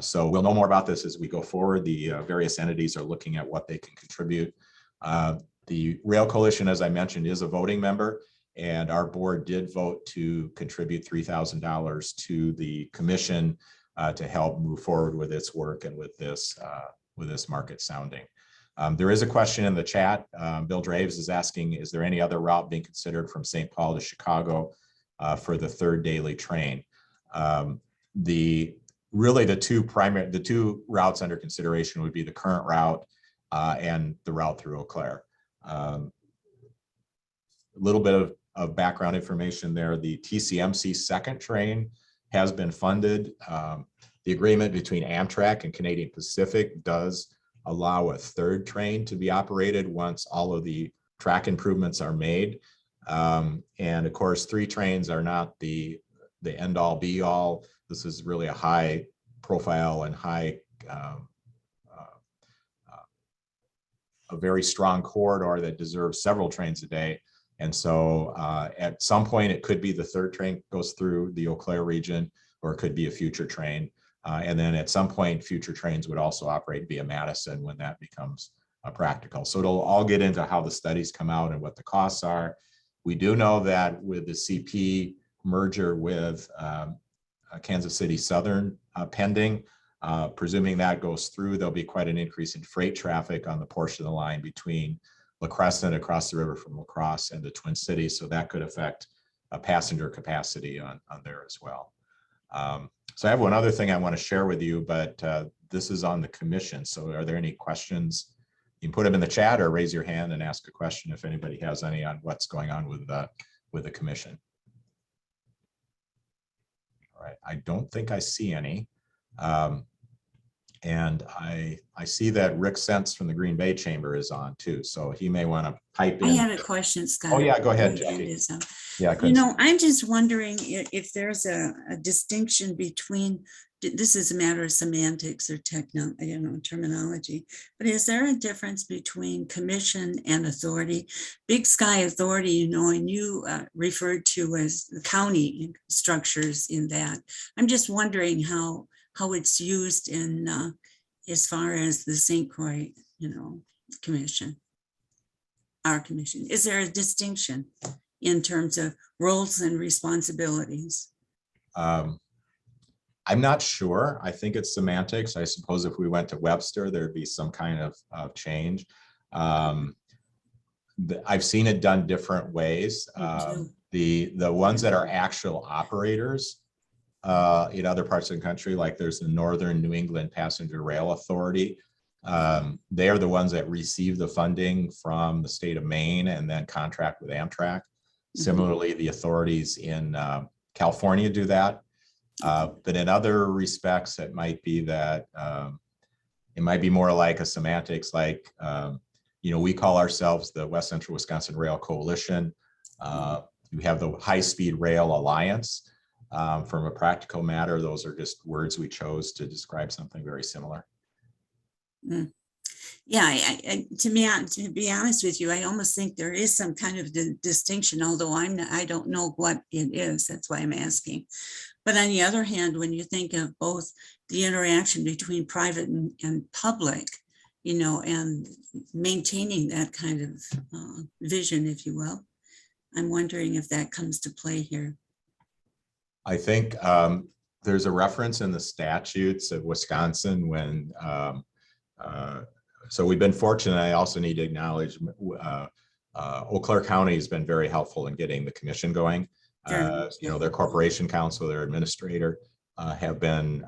So we'll know more about this as we go forward. The various entities are looking at what they can contribute. The Rail Coalition, as I mentioned, is a voting member, and our board did vote to contribute $3,000 to the commission to help move forward with its work and with this market sounding. There is a question in the chat. Bill Draves is asking, is there any other route being considered from St. Paul to Chicago for the third daily train? The two routes under consideration would be the current route and the route through Eau Claire. A little bit of background information there. The TCMC second train has been funded. The agreement between Amtrak and Canadian Pacific does allow a third train to be operated once all of the track improvements are made. And of course, 3 trains are not the end all be all. This is really a high profile and a very strong corridor that deserves several trains a day. And so at some point, it could be the third train goes through the Eau Claire region, or it could be a future train. And then at some point, future trains would also operate via Madison when that becomes practical. So it'll all get into how the studies come out and what the costs are. We do know that with the CP merger with Kansas City Southern pending, presuming that goes through, there'll be quite an increase in freight traffic on the portion of the line between La Crescent across the river from La Crosse and the Twin Cities. So that could affect passenger capacity on there as well. So I have one other thing I want to share with you, but this is on the commission. So are there any questions? You can put them in the chat or raise your hand and ask a question if anybody has any on what's going on with the commission. All right, I don't think I see any. And I see that Rick Sense from the Green Bay Chamber is on too, so he may want to pipe in. I had a question, Scott. Oh yeah, go ahead, Jackie. Yeah, you know, I'm just wondering if there's a distinction between, this is a matter of semantics or terminology, but is there a difference between commission and authority? Big Sky Authority, you know, and you referred to as the county structures in that. I'm just wondering how it's used in as far as the St. Croix, commission, our commission. Is there a distinction in terms of roles and responsibilities? I'm not sure. I think it's semantics. I suppose if we went to Webster, there'd be some kind of change. I've seen it done different ways. The ones that are actual operators in other parts of the country, like there's the Northern New England Passenger Rail Authority. They are the ones that receive the funding from the state of Maine and then contract with Amtrak. Similarly, the authorities in California do that. But in other respects, it might be that it might be more like a semantics, like, we call ourselves the West Central Wisconsin Rail Coalition. We have the High Speed Rail Alliance. From a practical matter, those are just words we chose to describe something very similar. Yeah, to be honest with you, I almost think there is some kind of distinction, although I don't know what it is. That's why I'm asking. But on the other hand, when you think of both the interaction between private and public, and maintaining that kind of vision, if you will, I'm wondering if that comes to play here. I think there's a reference in the statutes of Wisconsin when, so we've been fortunate. I also need to acknowledge Eau Claire County has been very helpful in getting the commission going. Their corporation counsel, their administrator have been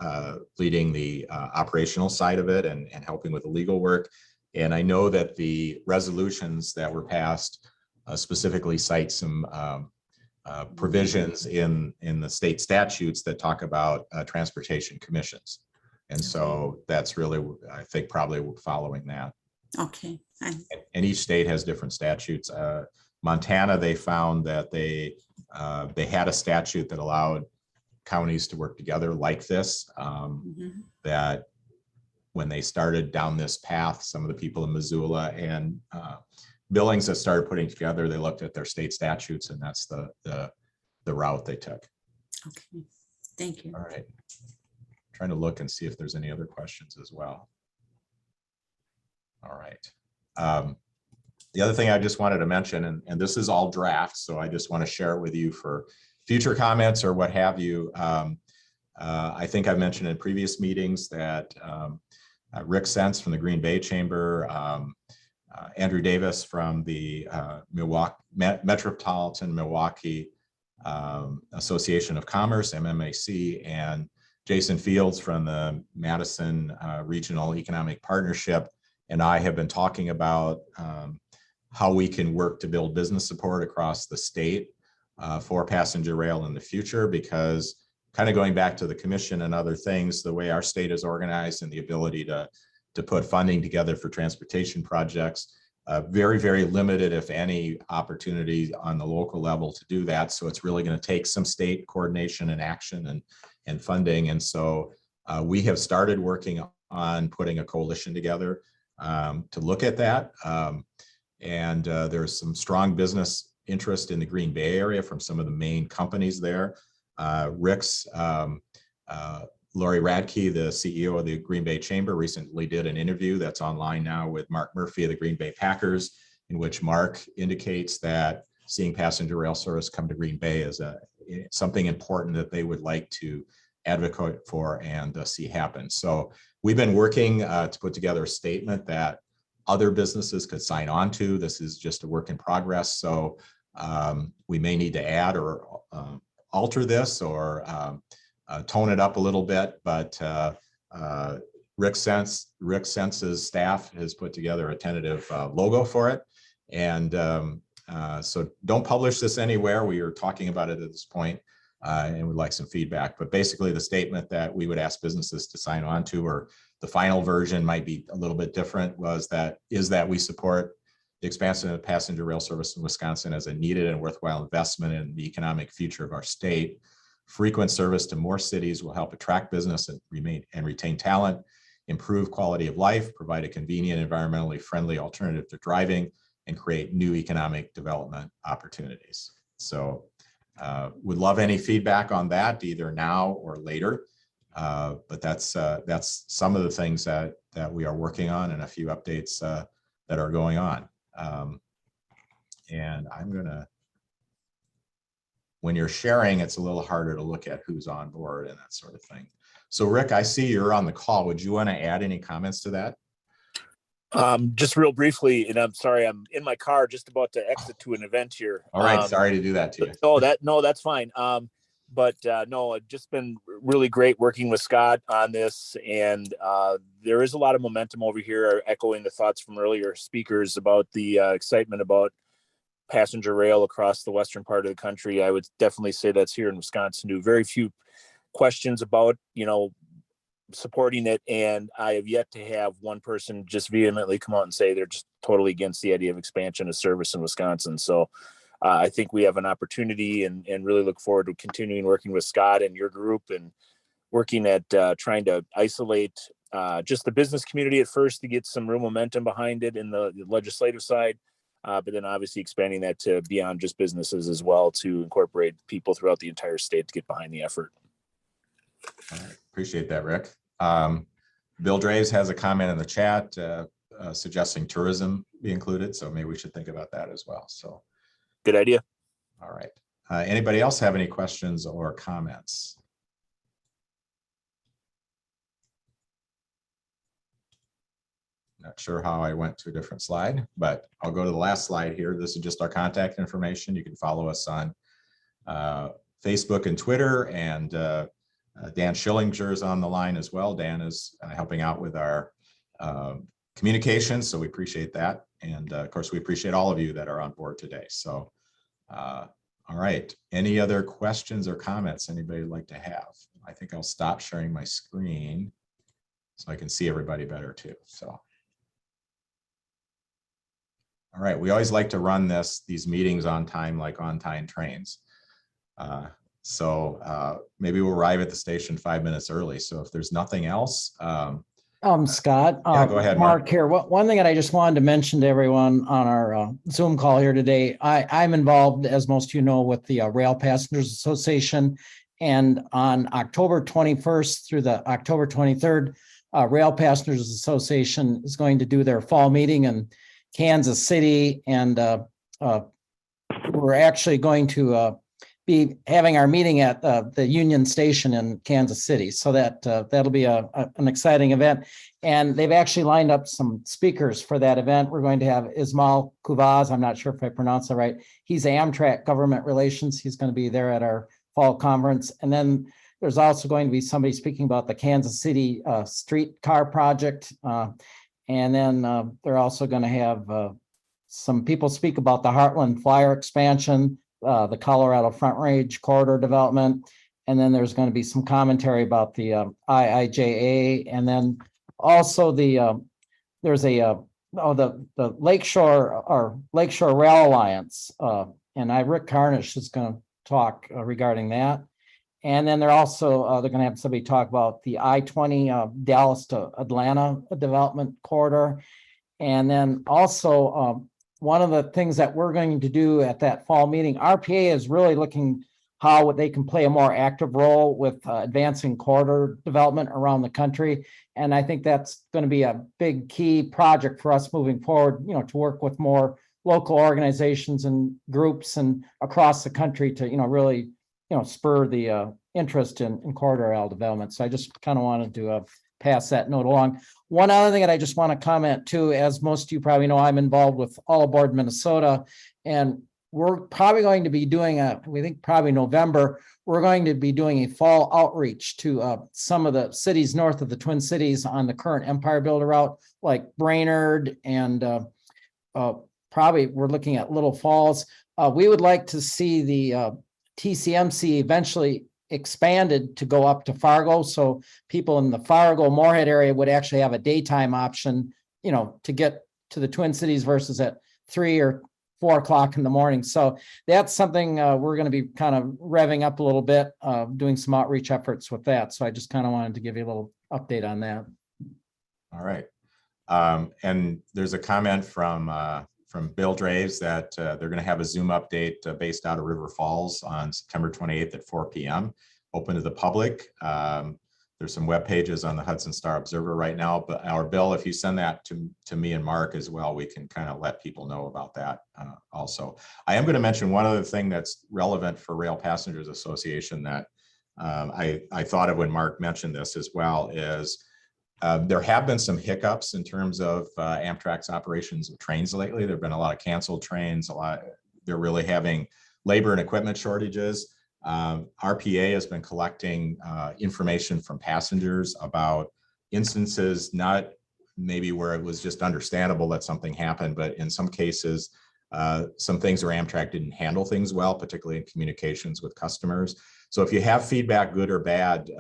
leading the operational side of it and helping with the legal work. And I know that the resolutions that were passed specifically cite some provisions in the state statutes that talk about transportation commissions. And so that's really, I think, probably following that. Okay. And each state has different statutes. Montana, they found that they had a statute that allowed counties to work together like this, that when they started down this path, some of the people in Missoula and Billings that started putting together, they looked at their state statutes, and that's the route they took. Okay, thank you. All right. Trying to look and see if there's any other questions as well. All right. The other thing I just wanted to mention, and this is all draft, so I just want to share it with you for future comments or what have you. I think I've mentioned in previous meetings that Rick Sense from the Green Bay Chamber, Andrew Davis from the Metropolitan Milwaukee Association of Commerce, MMAC, and Jason Fields from the Madison Regional Economic Partnership and I have been talking about how we can work to build business support across the state for passenger rail in the future, because kind of going back to the commission and other things, the way our state is organized and the ability to put funding together for transportation projects, very, very limited, if any, opportunity on the local level to do that. So it's really going to take some state coordination and action and funding. And so we have started working on putting a coalition together to look at that. And there's some strong business interest in the Green Bay area from some of the main companies there. Rick's Lori Radke, the CEO of the Green Bay Chamber, recently did an interview that's online now with Mark Murphy of the Green Bay Packers, in which Mark indicates that seeing passenger rail service come to Green Bay is something important that they would like to advocate for and see happen. So we've been working to put together a statement that other businesses could sign on to. This is just a work in progress. So we may need to add or alter this or tone it up a little bit, but Rick Sense's staff has put together a tentative logo for it. And so don't publish this anywhere. We are talking about it at this point and would like some feedback. But basically the statement that we would ask businesses to sign on to, or the final version might be a little bit different, is that we support the expansion of passenger rail service in Wisconsin as a needed and worthwhile investment in the economic future of our state. Frequent service to more cities will help attract business and retain talent, improve quality of life, provide a convenient, environmentally friendly alternative to driving, and create new economic development opportunities. So would love any feedback on that, either now or later. But that's some of the things that we are working on, and a few updates that are going on. And I'm gonna, when you're sharing, it's a little harder to look at who's on board and that sort of thing. So Rick, I see you're on the call. Would you want to add any comments to that? Just real briefly, and I'm sorry, I'm in my car just about to exit to an event here. All right, sorry to do that to you. No, that's fine. But no, it's just been really great working with Scott on this, and there is a lot of momentum over here, echoing the thoughts from earlier speakers about the excitement about passenger rail across the western part of the country. I would definitely say that's here in Wisconsin too. Very few questions about, supporting it, and I have yet to have one person just vehemently come out and say they're just totally against the idea of expansion of service in Wisconsin. So I think we have an opportunity, and really look forward to continuing working with Scott and your group, and working at trying to isolate just the business community at first to get some real momentum behind it in the legislative side, but then obviously expanding that to beyond just businesses as well, to incorporate people throughout the entire state to get behind the effort. All right. Appreciate that, Rick. Bill Draves has a comment in the chat suggesting tourism be included, so maybe we should think about that as well. So good idea. All right. Anybody else have any questions or comments? Not sure how I went to a different slide, but I'll go to the last slide here. This is just our contact information. You can follow us on Facebook and Twitter, and Dan Schillinger is on the line as well. Dan is helping out with our communications, so we appreciate that. And of course, we appreciate all of you that are on board today. So, all right. Any other questions or comments anybody would like to have? I think I'll stop sharing my screen so I can see everybody better too. So, all right. We always like to run these meetings on time, like on-time trains. So maybe we'll arrive at the station 5 minutes early. So if there's nothing else, Scott. Yeah, go ahead, Mark. Mark here. One thing that I just wanted to mention to everyone on our Zoom call here today, I'm involved, as most of you know, with the Rail Passengers Association. And on October 21st through the October 23rd, Rail Passengers Association is going to do their fall meeting in Kansas City. And we're actually going to be having our meeting at the Union Station in Kansas City. So that'll be an exciting event. And they've actually lined up some speakers for that event. We're going to have Ismail Kuvaz. I'm not sure if I pronounced that right. He's Amtrak Government Relations. He's going to be there at our fall conference. And then there's also going to be somebody speaking about the Kansas City streetcar project. And then they're also going to have some people speak about the Heartland Flyer expansion, the Colorado Front Range corridor development. And then there's going to be some commentary about the IIJA. And then also there's the Lakeshore Rail Alliance. And Rick Carnish is going to talk regarding that. And then they're going to have somebody talk about the I-20 Dallas to Atlanta development corridor. And then also one of the things that we're going to do at that fall meeting, RPA is really looking how they can play a more active role with advancing corridor development around the country. And I think that's going to be a big key project for us moving forward, to work with more local organizations and groups and across the country to, really, spur the interest in corridor rail development. So I just kind of wanted to pass that note along. One other thing that I just want to comment too, as most of you probably know, I'm involved with All Aboard Minnesota, and we're probably going to be doing we think probably November, we're going to be doing a fall outreach to some of the cities north of the Twin Cities on the current Empire Builder route, like Brainerd, and probably we're looking at Little Falls. We would like to see the TCMC eventually expanded to go up to Fargo. So people in the Fargo Moorhead area would actually have a daytime option, to get to the Twin Cities versus at 3 or 4 o'clock in the morning. So that's something we're going to be kind of revving up a little bit, doing some outreach efforts with that. So I just kind of wanted to give you a little update on that. All right. And there's a comment from Bill Draves that they're going to have a Zoom update based out of River Falls on September 28th at 4 p.m. open to the public. There's some web pages on the Hudson Star Observer right now, but Bill, if you send that to me and Mark as well, we can kind of let people know about that also. I am going to mention one other thing that's relevant for Rail Passengers Association that I thought of when Mark mentioned this as well is there have been some hiccups in terms of Amtrak's operations of trains lately. There have been a lot of canceled trains. They're really having labor and equipment shortages. RPA has been collecting information from passengers about instances, not maybe where it was just understandable that something happened, but in some cases, some things where Amtrak didn't handle things well, particularly in communications with customers. So if you have feedback, good or bad,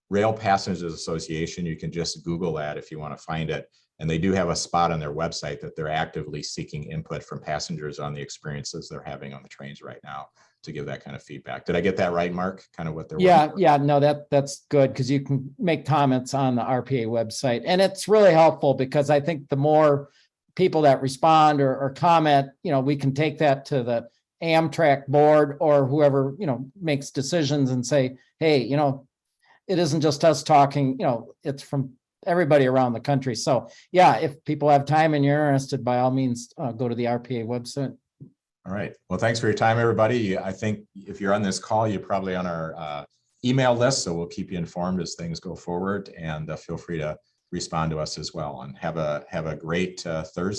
Rail Passengers Association, you can just Google that if you want to find it. And they do have a spot on their website that they're actively seeking input from passengers on the experiences they're having on the trains right now to give that kind of feedback. Did I get that right, Mark? Kind of what they're no, that's good because you can make comments on the RPA website. And it's really helpful because I think the more people that respond or comment, we can take that to the Amtrak board or whoever, makes decisions and say, hey, it isn't just us talking, it's from everybody around the country. So yeah, if people have time and you're interested, by all means, go to the RPA website. All right. Well, thanks for your time, everybody. I think if you're on this call, you're probably on our email list. So we'll keep you informed as things go forward, and feel free to respond to us as well, and have a great Thursday.